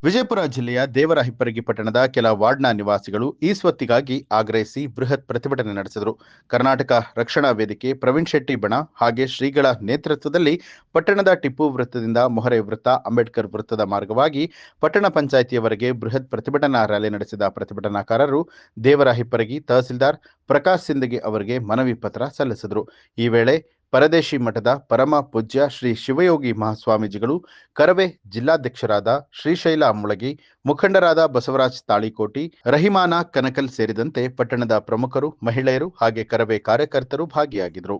ವಿಜಯಪುರ ಜಿಲ್ಲೆಯ ದೇವರಹಿಪ್ಪರಗಿ ಪಟ್ಟಣದ ಕೆಲ ವಾರ್ಡ್ನ ನಿವಾಸಿಗಳು ಈ ಸ್ವತ್ತಿಗಾಗಿ ಆಗ್ರಹಿಸಿ ಬೃಹತ್ ಪ್ರತಿಭಟನೆ ನಡೆಸಿದರು. ಕರ್ನಾಟಕ ರಕ್ಷಣಾ ವೇದಿಕೆ, ಪ್ರವೀಣ್ ಶೆಟ್ಟಿ ಬಣ ಹಾಗೆ ಶ್ರೀಗಳ ನೇತೃತ್ವದಲ್ಲಿ ಪಟ್ಟಣದ ಟಿಪ್ಪು ವೃತ್ತದಿಂದ ಮೊಹರೆ ವೃತ್ತ, ಅಂಬೇಡ್ಕರ್ ವೃತ್ತದ ಮಾರ್ಗವಾಗಿ ಪಟ್ಟಣ ಪಂಚಾಯಿತಿಯವರೆಗೆ ಬೃಹತ್ ಪ್ರತಿಭಟನಾ ರ್ಯಾಲಿ ನಡೆಸಿದ ಪ್ರತಿಭಟನಾಕಾರರು ದೇವರಹಿಪ್ಪರಗಿ ತಹಸೀಲ್ದಾರ್ ಪ್ರಕಾಶ್ ಸಿಂದಗಿ ಅವರಿಗೆ ಮನವಿ ಪತ್ರ ಸಲ್ಲಿಸಿದರು. ಈ ವೇಳೆ ಪರದೇಶಿ ಮಠದ ಪರಮ ಪೂಜ್ಯ ಶ್ರೀ ಶಿವಯೋಗಿ ಮಹಾಸ್ವಾಮೀಜಿಗಳು, ಕರವೇ ಜಿಲ್ಲಾಧ್ಯಕ್ಷರಾದ ಶ್ರೀಶೈಲ ಮುಳಗಿ, ಮುಖಂಡರಾದ ಬಸವರಾಜ್ ತಾಳಿಕೋಟಿ, ರಹಿಮಾನ ಕನಕಲ್ ಸೇರಿದಂತೆ ಪಟ್ಟಣದ ಪ್ರಮುಖರು, ಮಹಿಳೆಯರು ಹಾಗೆ ಕರವೇ ಕಾರ್ಯಕರ್ತರು ಭಾಗಿಯಾಗಿದ್ದರು.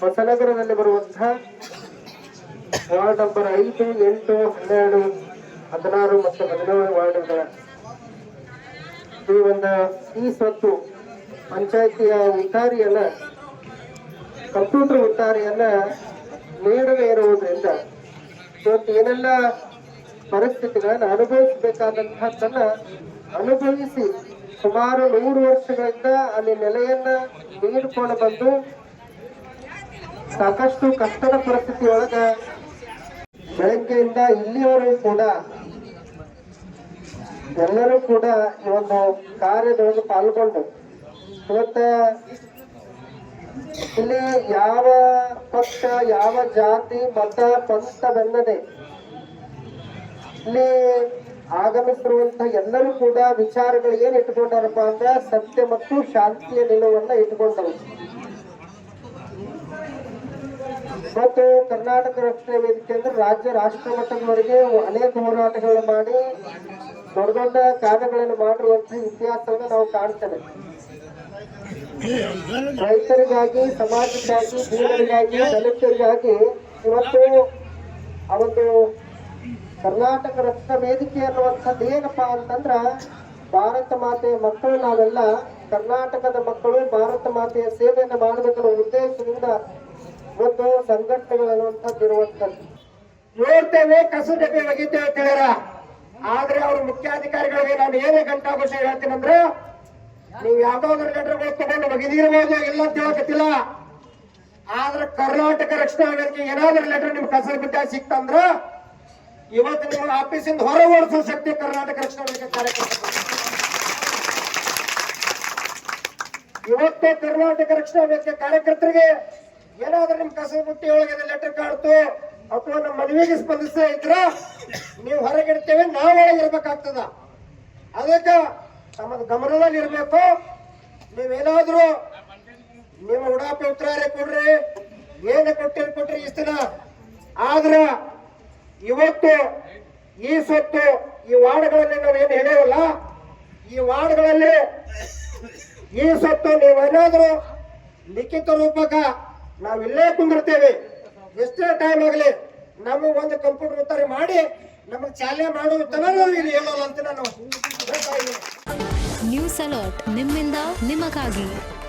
ಹೊಸನಗರದಲ್ಲಿ ಬರುವಂತಹ ವಾರ್ಡ್ ನಂಬರ್ 5, 8, 12, 16 ಮತ್ತು 17 ವಾರ್ಡ್ಗಳ ಈ ಸ್ವತ್ತು ಪಂಚಾಯಿತಿಯ ಉತ್ತಾರಿಯನ್ನ ಕಂಪ್ಯೂಟರ್ ಉತ್ತಾರಿಯನ್ನ ನೀಡದೇ ಇರುವುದರಿಂದ ಇವತ್ತು ಏನೆಲ್ಲ ಪರಿಸ್ಥಿತಿಗಳನ್ನ ಅನುಭವಿಸಬೇಕಾದಂತಹದ್ದನ್ನ ಅನುಭವಿಸಿ ಸುಮಾರು 100 ವರ್ಷಗಳಿಂದ ಅಲ್ಲಿ ನೆಲೆಯನ್ನ ನೀಡಿಕೊಂಡು ಬಂದು ಸಾಕಷ್ಟು ಕಷ್ಟದ ಪರಿಸ್ಥಿತಿಯೊಳಗ ಬೆಳಗ್ಗೆಯಿಂದ ಇಲ್ಲಿಯವರೆಗೂ ಕೂಡ ಎಲ್ಲರೂ ಕೂಡ ಈ ಒಂದು ಕಾರ್ಯದೊಳಗೆ ಪಾಲ್ಗೊಂಡು ಇವತ್ತ ಇಲ್ಲಿ ಯಾವ ಪಕ್ಷ, ಯಾವ ಜಾತಿ, ಮತ, ಪಂಥವೆನ್ನದೆ ಇಲ್ಲಿ ಆಗಮಿಸಿರುವಂತಹ ಎಲ್ಲರೂ ಕೂಡ ವಿಚಾರಗಳು ಏನ್ ಇಟ್ಕೊಂಡಾರಪ್ಪ ಅಂದ್ರೆ ಸತ್ಯ ಮತ್ತು ಶಾಂತಿಯ ನಿಲುವನ್ನ ಇಟ್ಕೊಂಡರು. ಮತ್ತು ಕರ್ನಾಟಕ ರಕ್ಷಣಾ ವೇದಿಕೆ ಅಂದ್ರೆ ರಾಜ್ಯ ರಾಷ್ಟ್ರ ಮಟ್ಟದವರೆಗೆ ಅನೇಕ ಹೋರಾಟಗಳನ್ನು ಮಾಡಿ ದೊಡ್ಡ ದೊಡ್ಡ ಕಾರ್ಯಗಳನ್ನು ಮಾಡಿರುವಂತಹ ಇತಿಹಾಸವನ್ನು ನಾವು ಕಾಣ್ತೇವೆ. ರೈತರಿಗಾಗಿ, ಸಮಾಜಕ್ಕಾಗಿ, ಬೀದರಿಗಾಗಿ, ದಲಿತರಿಗಾಗಿ ಇವತ್ತು ಆ ಒಂದು ಕರ್ನಾಟಕ ರಕ್ಷಣಾ ವೇದಿಕೆ ಅನ್ನುವಂಥದ್ದು ಏನಪ್ಪಾ ಅಂತಂದ್ರ ಭಾರತ ಮಾತೆಯ ಮಕ್ಕಳು, ನಾವೆಲ್ಲ ಕರ್ನಾಟಕದ ಮಕ್ಕಳು ಭಾರತ ಮಾತೆಯ ಸೇವೆಯನ್ನು ಮಾಡಬೇಕನ್ನೋ ಉದ್ದೇಶದಿಂದ ಇವತ್ತು ಸಂಘಟನೆಗಳನ್ನುವಂಥದ್ದು ಇರುವಂಥದ್ದು. ನೋಡ್ತೇವೆ, ಕಸು ಡಬ್ಬಿ ಒಗಿತೇವೆ ಅಂತ ಹೇಳ್ಯಾರ. ಆದ್ರೆ ಅವ್ರ ಮುಖ್ಯಾಧಿಕಾರಿಗಳಿಗೆ ನಾನು ಏನೇ ಘಂಟಾಘೋಷ ಹೇಳ್ತೀನಂದ್ರೆ, ನೀವು ಯಾವ್ದಾದ್ರು ಲೆಟರ್ಗಳು ತಗೊಂಡು ಒಗಿದಿರ್ಬೋದು, ಇಲ್ಲ ಅಂತ ಹೇಳಕತ್ತಿಲ್ಲ. ಆದ್ರೆ ಕರ್ನಾಟಕ ರಕ್ಷಣಾ ವೇದಿಕೆ ಏನಾದ್ರೂ ಲೆಟರ್ ನಿಮ್ ಕಸದ ಬಿದ್ದಾಗ ಸಿಕ್ತಂದ್ರ ಇವತ್ತು ನಿಮ್ಮ ಆಫೀಸಿಂದ ಹೊರ ಓಡಿಸೋ ಶಕ್ತಿ ಕರ್ನಾಟಕ ರಕ್ಷಣಾ ವೇದಿಕೆ ಕಾರ್ಯಕರ್ತರು. ಇವತ್ತು ಕರ್ನಾಟಕ ರಕ್ಷಣಾ ವೇದಿಕೆ ಕಾರ್ಯಕರ್ತರಿಗೆ ಏನಾದ್ರೂ ನಿಮ್ ಕಸದ ಬುಟ್ಟಿ ಒಳಗೆ ಲೆಟರ್ ಕಾಡ್ತು ಅಥವಾ ನಮ್ಮ ಮನವಿಗೆ ಸ್ಪಂದಿಸೇ ಇದ್ರ ನೀವು ಹೊರಗಿಡ್ತೇವೆ, ನಾವು ಒಳಗಿರ್ಬೇಕಾಗ್ತದ. ಅದಕ್ಕೆ ತಮ್ಮದು ಗಮನದಲ್ಲಿ ಇರ್ಬೇಕು. ನೀವೇನಾದ್ರೂ ನೀವು ಉಡಾಪಿ ಉತ್ತರ ಕೊಡ್ರಿ, ಏನು ಕೊಟ್ರಿ ಇಷ್ಟ. ಆದ್ರ ಇವತ್ತು ಈ ಸ್ವತ್ತು ಈ ವಾರ್ಡ್ಗಳಲ್ಲಿ ನಾವೇನು ಹೇಳೇವಲ್ಲ, ಈ ವಾರ್ಡ್ಗಳಲ್ಲಿ ಈ ಸ್ವತ್ತು ನೀವೇನಾದ್ರೂ ಲಿಖಿತ ರೂಪಕ ನಾವಿಲ್ಲೇ ಕುಂದಿರ್ತೇವೆ. ಎಷ್ಟೇ ಟೈಮ್ ಆಗಲಿ ನಮಗೆ ಒಂದು ಕಂಪ್ಯೂಟರ್ ಉತ್ತರ ಮಾಡಿ ನಮಗೆ ಚಾಲನೆ ಮಾಡುತ್ತಲ್ಲ ನಾವು ಇಲ್ಲಿ ಹೇಳೋಲ್ಲ ಅಂತ ನಾನು ನ್ಯೂಸ್ ಅಲರ್ಟ್, ನಿಮ್ಮಿಂದ ನಿಮಗಾಗಿ.